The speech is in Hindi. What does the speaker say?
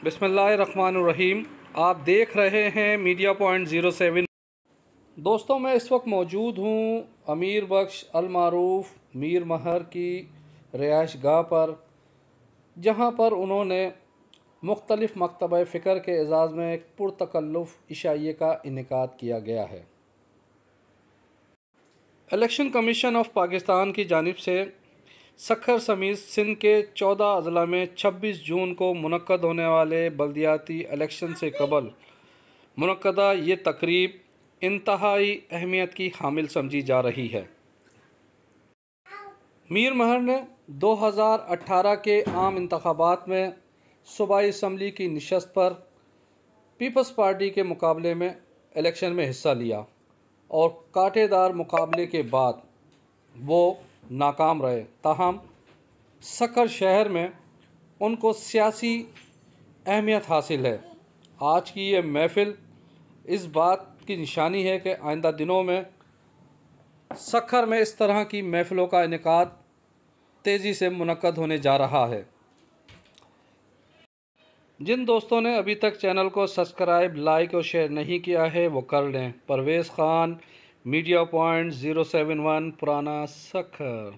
बिस्मिल्लाहिर्रहमानिर्रहीम। आप देख रहे हैं मीडिया पॉइंट 07। दोस्तों, मैं इस वक्त मौजूद हूँ अमीर बख्श अल मारूफ मीर महर की रिहाइश गाह पर, जहाँ पर उन्होंने मुख्तलिफ़ मकतब फ़िक्र के एज़ाज़ में एक पुरतकल्लुफ़ इशाइये का इनेकाद किया गया है। इलेक्शन कमीशन ऑफ पाकिस्तान की जानिब से सखर समेत सिंध के 14 अज़ला में 26 जून को मुनक्कद होने वाले बल्दियाती इलेक्शन से कबल मुनक्कदा ये तकरीब इंतहाई अहमियत की हामिल समझी जा रही है। मीर महर ने 2018 के आम इंतखाबात में सूबाई असम्बली की नशस्त पर पीपल्स पार्टी के मुकाबले में इलेक्शन में हिस्सा लिया और कांटेदार मुकाबले के बाद वो नाकाम रहे। ताहम सखर शहर में उनको सियासी अहमियत हासिल है। आज की ये महफ़िल इस बात की निशानी है कि आइंदा दिनों में सखर में इस तरह की महफ़िलों का इनेकाद तेज़ी से मुनक्कद होने जा रहा है। जिन दोस्तों ने अभी तक चैनल को सब्सक्राइब, लाइक और शेयर नहीं किया है वो कर लें। परवेज़ ख़ान, मीडिया पॉइंट 071, पुराना सखर।